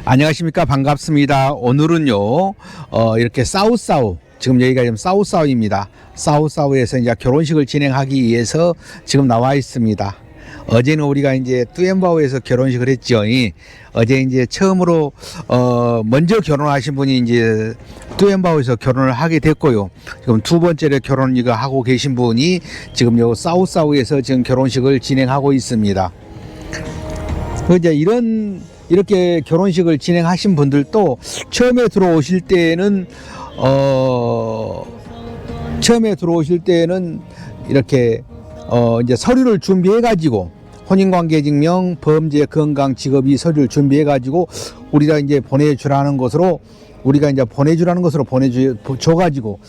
안녕하십니까. 반갑습니다. 오늘은요, 이렇게 싸우싸우, 지금 여기가 지금 싸우싸우입니다. 싸우싸우에서 이제 결혼식을 진행하기 위해서 지금 나와 있습니다. 어제는 우리가 이제 뚜엠바오에서 결혼식을 했죠. 어제 이제 처음으로, 먼저 결혼하신 분이 이제 뚜엠바오에서 결혼을 하게 됐고요. 지금 두 번째로 결혼을 하고 계신 분이 지금 요 싸우싸우에서 지금 결혼식을 진행하고 있습니다. 이제 이렇게 결혼식을 진행하신 분들도 처음에 들어오실 때는 이렇게 이제 서류를 준비해 가지고 혼인관계증명, 범죄, 건강, 직업이 서류를 준비해 가지고 우리가 이제 보내주라는 것으로 보내줘 가지고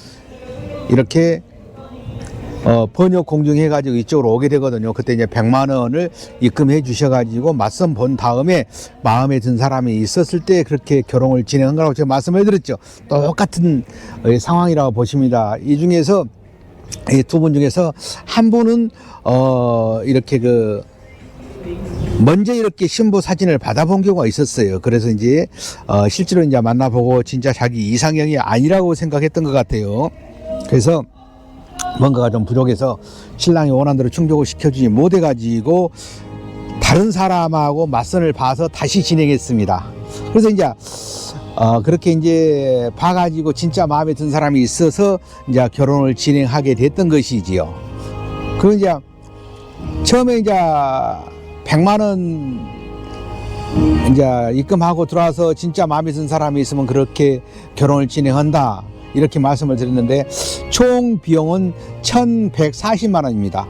이렇게 번역 공증해 가지고 이쪽으로 오게 되거든요. 그때 이제 100만 원을 입금해 주셔 가지고 맞선 본 다음에 마음에 든 사람이 있었을 때 그렇게 결혼을 진행한 거라고 제가 말씀을 드렸죠. 똑같은 상황이라고 보십니다. 이 중에서 이 두 분 중에서 한 분은 이렇게 먼저 이렇게 신부 사진을 받아본 경우가 있었어요. 그래서 이제 실제로 이제 만나보고 진짜 자기 이상형이 아니라고 생각했던 것 같아요. 그래서 뭔가가 좀 부족해서 신랑이 원하는 대로 충족을 시켜주지 못해가지고 다른 사람하고 맞선을 봐서 다시 진행했습니다. 그래서 이제 그렇게 이제 봐가지고 진짜 마음에 든 사람이 있어서 이제 결혼을 진행하게 됐던 것이지요. 그리고 이제 처음에 이제 100만 원 이제 입금하고 들어와서 진짜 마음에 든 사람이 있으면 그렇게 결혼을 진행한다. 이렇게 말씀을 드렸는데 총 비용은 1,140만 원입니다.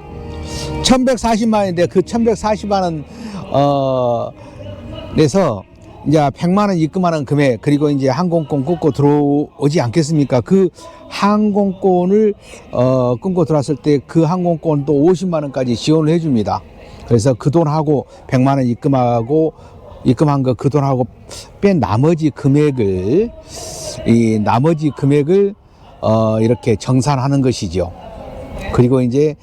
1,140만 원인데 그 1,140만 원 내서 이제 100만 원 입금하는 금액 그리고 이제 항공권 끊고 들어오지 않겠습니까? 그 항공권을 끊고 들어왔을 때 그 항공권도 50만 원까지 지원을 해줍니다. 그래서 그 돈하고 100만 원 입금한 거 그 돈하고 뺀 나머지 금액을 이렇게 정산하는 것이죠. 그리고 이제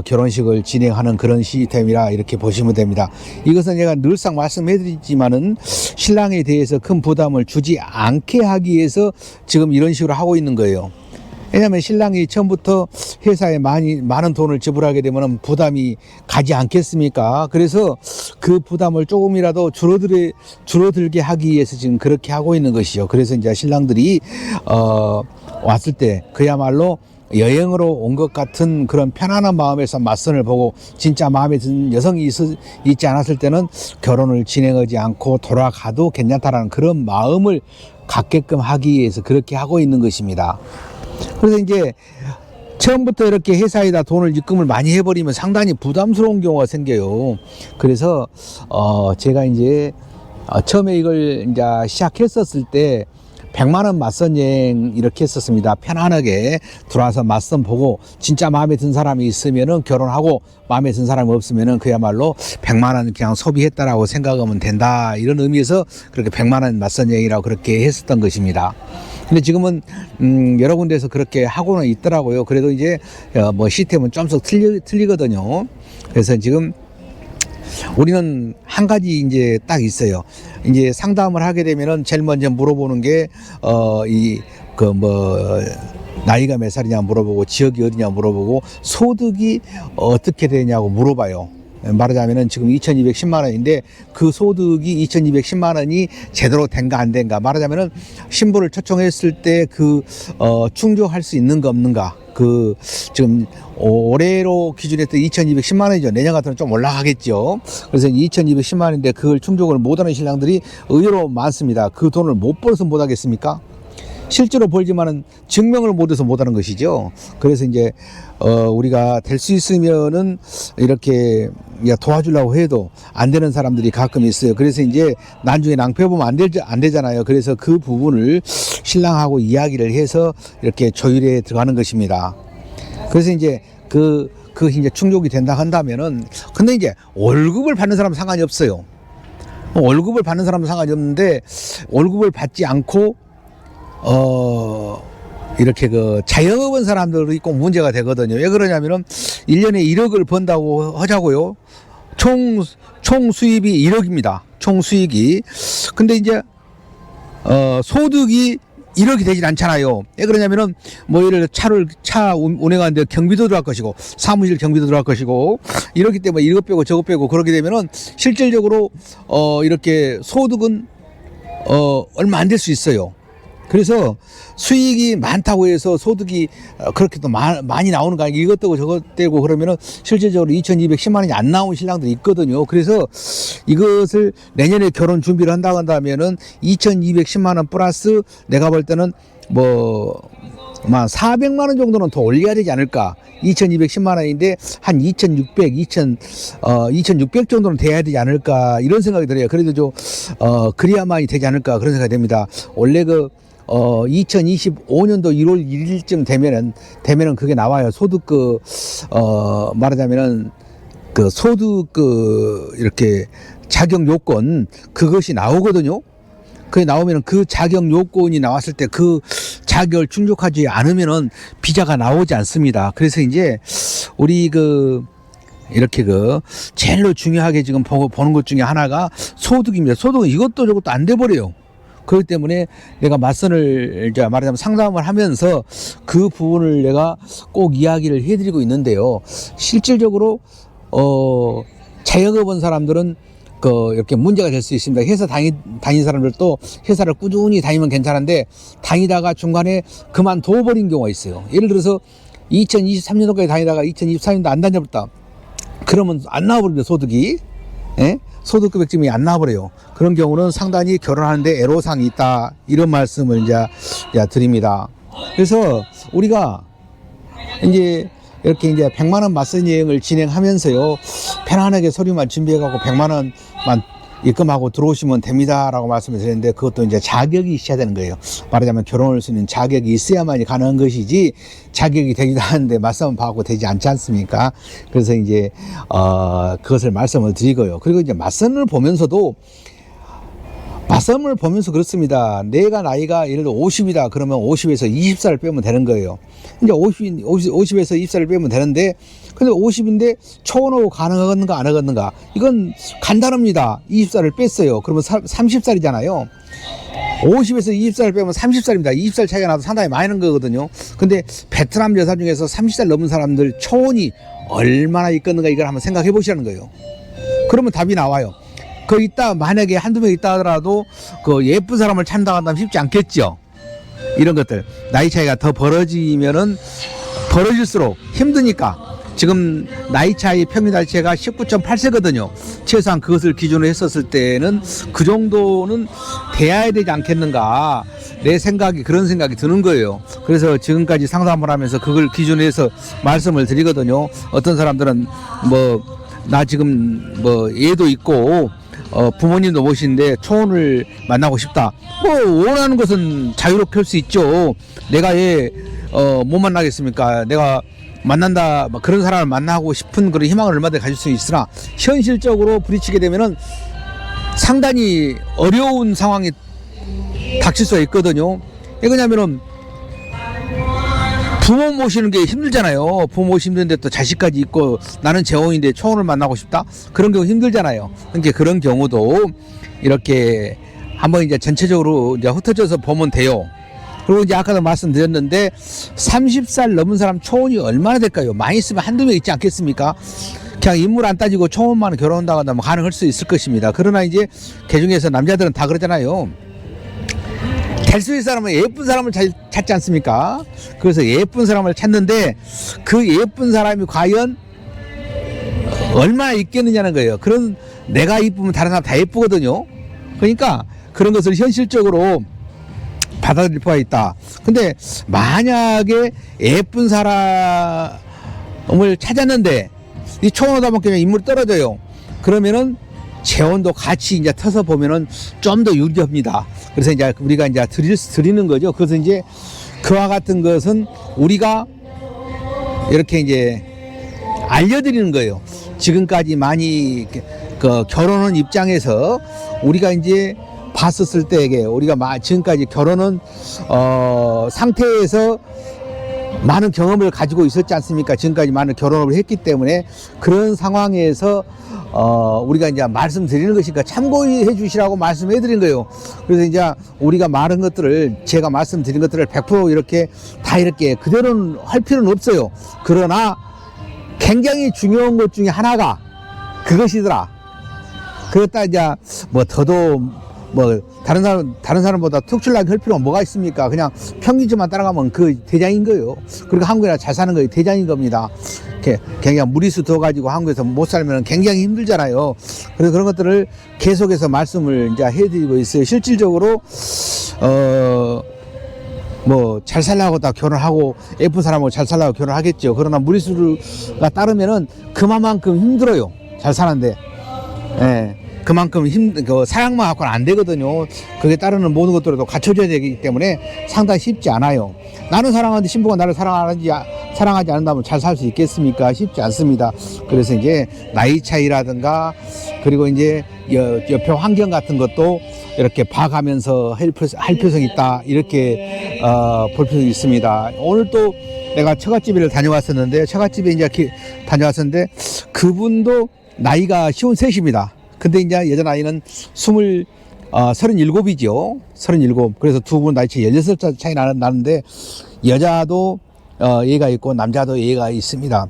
결혼식을 진행하는 그런 시스템이라 이렇게 보시면 됩니다. 이것은 제가 늘상 말씀해드리지만은 신랑에 대해서 큰 부담을 주지 않게 하기 위해서 지금 이런 식으로 하고 있는 거예요. 왜냐하면 신랑이 처음부터 회사에 많은 돈을 지불하게 되면 부담이 가지 않겠습니까? 그래서 그 부담을 조금이라도 줄어들게 하기 위해서 지금 그렇게 하고 있는 것이죠. 그래서 이제 신랑들이 왔을 때 그야말로 여행으로 온 것 같은 그런 편안한 마음에서 맞선을 보고 진짜 마음에 든 여성이 있지 않았을 때는 결혼을 진행하지 않고 돌아가도 괜찮다라는 그런 마음을 갖게끔 하기 위해서 그렇게 하고 있는 것입니다. 그래서 이제 처음부터 이렇게 회사에다 돈을 입금을 많이 해버리면 상당히 부담스러운 경우가 생겨요. 그래서 제가 이제 처음에 이걸 이제 시작했었을 때 100만 원 맞선 여행 이렇게 했었습니다. 편안하게 들어와서 맞선 보고 진짜 마음에 든 사람이 있으면은 결혼하고 마음에 든 사람이 없으면은 그야말로 100만 원 그냥 소비했다라고 생각하면 된다. 이런 의미에서 그렇게 100만 원 맞선 여행이라고 그렇게 했었던 것입니다. 근데 지금은 여러 군데에서 그렇게 하고는 있더라고요. 그래도 이제 뭐 시스템은 좀씩 틀리거든요. 그래서 지금 우리는 한 가지 이제 딱 있어요. 이제 상담을 하게 되면은 제일 먼저 물어보는 게 나이가 몇 살이냐 물어보고 지역이 어디냐 물어보고 소득이 어떻게 되냐고 물어봐요. 말하자면은 지금 2,210만 원인데 그 소득이 2,210만 원이 제대로 된가 안 된가 말하자면은 신부를 초청했을 때 충족할 수 있는가 없는가 지금 올해로 기준했던 2,210만 원이죠. 내년 같으면 좀 올라가겠죠. 그래서 2,210만 원인데 그걸 충족을 못하는 신랑들이 의외로 많습니다. 그 돈을 못 벌어서 못 하겠습니까? 실제로 벌지만은 증명을 못해서 못하는 것이죠. 그래서 이제 우리가 될 수 있으면은 이렇게 도와주려고 해도 안 되는 사람들이 가끔 있어요. 그래서 이제 나중에 낭패 보면 안 되잖아요. 그래서 그 부분을 신랑하고 이야기를 해서 이렇게 조율에 들어가는 것입니다. 그래서 이제 이제 충족이 된다 한다면은 근데 이제 월급을 받는 사람은 상관이 없어요. 월급을 받는 사람은 상관이 없는데 월급을 받지 않고 이렇게 자영업한 사람들이 꼭 문제가 되거든요. 왜 그러냐면은 1년에 1억을 번다고 하자고요. 총 수입이 1억입니다. 총 수익이. 근데 이제 소득이 이렇게 되진 않잖아요. 왜 그러냐면은 뭐 예를 들어 차 운행하는데 경비도 들어갈 것이고 사무실 경비도 들어갈 것이고 이렇기 때문에 이것 빼고 저것 빼고 그렇게 되면은 실질적으로 이렇게 소득은 얼마 안 될 수 있어요. 그래서 수익이 많다고 해서 소득이 그렇게 또 많이 나오는 거 아니고 이것 떼고 저것 떼고 그러면은 실질적으로 2,210만 원이 안 나오는 신랑들이 있거든요. 그래서 이것을 내년에 결혼 준비를 한다고 한다면은 2,210만 원 플러스 내가 볼 때는 뭐 400만 원 정도는 더 올려야 되지 않을까. 2,210만 원인데 한 2,600 정도는 돼야 되지 않을까 이런 생각이 들어요. 그래도 좀 그래야만이 되지 않을까 그런 생각이 됩니다. 원래 2025년도 1월 1일쯤 되면은 그게 나와요. 소득 말하자면은 소득 이렇게 자격 요건 그것이 나오거든요. 그게 나오면은 그 자격 요건이 나왔을 때 그 자격을 충족하지 않으면은 비자가 나오지 않습니다. 그래서 이제 우리 이렇게 제일로 중요하게 지금 보는 것 중에 하나가 소득입니다. 소득은 이것도 저것도 안 돼 버려요. 그렇기 때문에 내가 맞선을 이제 말하자면 상담을 하면서 그 부분을 내가 꼭 이야기를 해드리고 있는데요. 실질적으로 자영업 한 사람들은 이렇게 문제가 될 수 있습니다. 회사 다닌 사람들도 회사를 꾸준히 다니면 괜찮은데 다니다가 중간에 그만둬 버린 경우가 있어요. 예를 들어서 2023년도까지 다니다가 2024년도 안 다녀버렸다. 그러면 안 나와버립니다. 소득이. 예? 소득급액증이 안 나와버려요. 그런 경우는 상당히 결혼하는데 애로사항이 있다. 이런 말씀을 이제 드립니다. 그래서 우리가 이제 이렇게 이제 100만 원 맞선 여행을 진행하면서요. 편안하게 서류만 준비해갖고 100만 원만 입금하고 들어오시면 됩니다라고 말씀을 드렸는데 그것도 이제 자격이 있어야 되는 거예요. 말하자면 결혼할 수 있는 자격이 있어야만이 가능한 것이지 자격이 되기도 하는데 맞선 받고 되지 않지 않습니까? 그래서 이제 그것을 말씀을 드리고요. 그리고 이제 맞선을 보면서도 그렇습니다. 내가 나이가 예를 들어 50이다 그러면 50에서 20살을 빼면 되는 거예요. 이제 50에서 20살을 빼면 되는데 근데 50인데 초혼하고 가능하겠는가 안 하겠는가 이건 간단합니다. 20살을 뺐어요. 그러면 30살이잖아요. 50에서 20살을 빼면 30살입니다. 20살 차이가 나도 상당히 많이 나는 거거든요. 근데 베트남 여사 중에서 30살 넘은 사람들 초혼이 얼마나 있겠는가 이걸 한번 생각해 보시라는 거예요. 그러면 답이 나와요. 만약에 한두 명 있다 하더라도 예쁜 사람을 찾는다고 한다면 쉽지 않겠죠. 이런 것들. 나이 차이가 더 벌어질수록 힘드니까. 지금 나이 차이 평균 나이 차이가 19.8세거든요. 최소한 그것을 기준으로 했었을 때는 그 정도는 돼야 되지 않겠는가. 그런 생각이 드는 거예요. 그래서 지금까지 상담을 하면서 그걸 기준으로 해서 말씀을 드리거든요. 어떤 사람들은 나 지금 얘도 있고, 부모님도 모시는데 초혼을 만나고 싶다. 원하는 것은 자유롭게 할 수 있죠. 내가 못 만나겠습니까? 내가 만난다, 그런 사람을 만나고 싶은 그런 희망을 얼마든지 가질 수 있으나 현실적으로 부딪히게 되면은 상당히 어려운 상황이 닥칠 수가 있거든요. 왜냐면은 부모 모시는 게 힘들잖아요. 부모 모시기 힘든데 또 자식까지 있고 나는 재혼인데 초혼을 만나고 싶다? 그런 경우 힘들잖아요. 그러니까 그런 경우도 이렇게 한번 이제 전체적으로 이제 흩어져서 보면 돼요. 그리고 이제 아까도 말씀드렸는데 30살 넘은 사람 초혼이 얼마나 될까요? 많이 있으면 한두 명 있지 않겠습니까? 그냥 인물 안 따지고 초혼만 결혼한다고 한다면 가능할 수 있을 것입니다. 그러나 이제 그중에서 남자들은 다 그러잖아요. 될 수 있는 사람은 예쁜 사람을 찾지 않습니까? 그래서 예쁜 사람을 찾는데 그 예쁜 사람이 과연 얼마나 있겠느냐는 거예요. 그런 내가 이쁘면 다른 사람 다 예쁘거든요. 그러니까 그런 것을 현실적으로 받아들일 필요가 있다. 근데 만약에 예쁜 사람을 찾았는데 이 초혼하다 보니까 인물이 떨어져요. 그러면은 재혼도 같이 이제 터서 보면은 좀 더 유리합니다. 그래서 이제 우리가 이제 드리는 거죠. 그래서 이제 그와 같은 것은 우리가 이렇게 이제 알려드리는 거예요. 지금까지 많이 결혼한 입장에서 우리가 이제 봤었을 때에 우리가 지금까지 결혼은 상태에서 많은 경험을 가지고 있었지 않습니까? 지금까지 많은 결혼을 했기 때문에 그런 상황에서 우리가 이제 말씀드리는 것이니까 참고해 주시라고 말씀해 드린 거예요. 그래서 이제 우리가 말한 것들을, 제가 말씀드린 것들을 100% 이렇게 다 이렇게 그대로는 할 필요는 없어요. 그러나 굉장히 중요한 것 중에 하나가 그것이더라. 그렇다 이제 뭐 더도 뭐 다른 사람보다 특출나게 할 필요가 뭐가 있습니까? 그냥 평균치만 따라가면 그 대장인 거예요. 그리고 한국이나 잘 사는 거예요. 대장인 겁니다. 굉장히 무리수 더 가지고 한국에서 못 살면 굉장히 힘들잖아요. 그래서 그런 것들을 계속해서 말씀을 이제 해드리고 있어요. 실질적으로 뭐 잘 살려고 다 결혼하고 예쁜 사람하고 잘 살려고 결혼하겠죠. 그러나 무리수가 따르면은 그만큼 힘들어요. 잘 사는데. 예. 그만큼 사랑만 갖고는 안 되거든요. 그게 따르는 모든 것들도 갖춰져야 되기 때문에 상당히 쉽지 않아요. 나는 사랑하는데 신부가 나를 사랑하지 않는다면 잘 살 수 있겠습니까? 쉽지 않습니다. 그래서 이제 나이 차이라든가 그리고 이제 옆에 환경 같은 것도 이렇게 봐가면서 할 필요성이 있다. 이렇게 볼 필요가 있습니다. 오늘 또 내가 처갓집을 다녀왔었는데 그분도 나이가 53입니다. 근데 이제 여자 나이는 37이죠. 37. 그래서 두 분 나이 차이 16살 차이 나는데 여자도 얘가 있고 남자도 얘가 있습니다.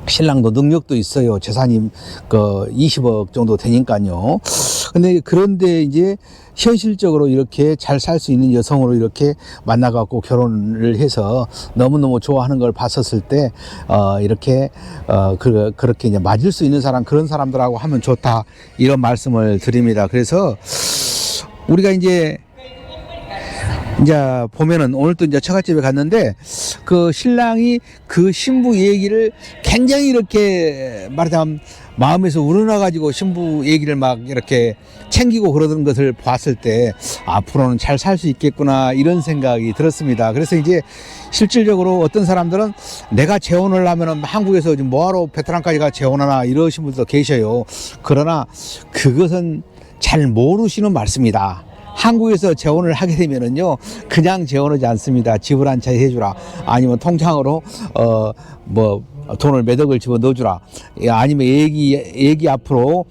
신랑도 능력도 있어요. 재산이 20억 정도 되니까요. 그런데 이제 현실적으로 이렇게 잘 살 수 있는 여성으로 이렇게 만나갖고 결혼을 해서 너무너무 좋아하는 걸 봤었을 때, 이렇게, 그렇게 이제 맞을 수 있는 사람, 그런 사람들하고 하면 좋다. 이런 말씀을 드립니다. 그래서 우리가 이제 보면은 오늘 또 이제 처갓집에 갔는데 그 신랑이 그 신부 얘기를 굉장히 이렇게 말하자면 마음에서 우러나가지고 신부 얘기를 막 이렇게 챙기고 그러던 것을 봤을 때 앞으로는 잘 살 수 있겠구나 이런 생각이 들었습니다. 그래서 이제 실질적으로 어떤 사람들은 내가 재혼을 하면은 한국에서 뭐하러 베트남까지 가 재혼하나 이러신 분들도 계셔요. 그러나 그것은 잘 모르시는 말씀이다. 한국에서 재혼을 하게 되면은요, 그냥 재혼하지 않습니다. 집을 한 채 해주라. 아니면 통장으로, 돈을 몇 억을 집어 넣어주라. 아니면 애기 앞으로,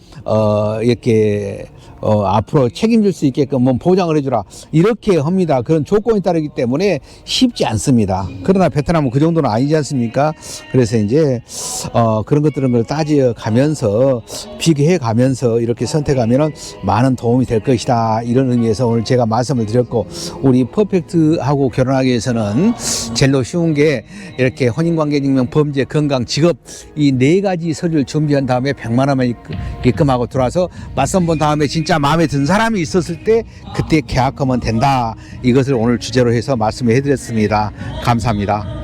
이렇게, 앞으로 책임질 수 있게끔 뭐 보장을 해주라. 이렇게 합니다. 그런 조건이 따르기 때문에 쉽지 않습니다. 그러나 베트남은 그 정도는 아니지 않습니까? 그래서 이제, 그런 것들을 따져 가면서, 비교해 가면서 이렇게 선택하면은 많은 도움이 될 것이다. 이런 의미에서 오늘 제가 말씀을 드렸고, 우리 퍼펙트하고 결혼하기 위해서는 제일 쉬운 게 이렇게 혼인관계증명, 범죄, 건강, 직업 이 4가지 서류를 준비한 다음에 100만 원만 입금하고 들어와서 맞선 본 다음에 진짜 마음에 든 사람이 있었을 때 그때 계약하면 된다. 이것을 오늘 주제로 해서 말씀을 해드렸습니다. 감사합니다.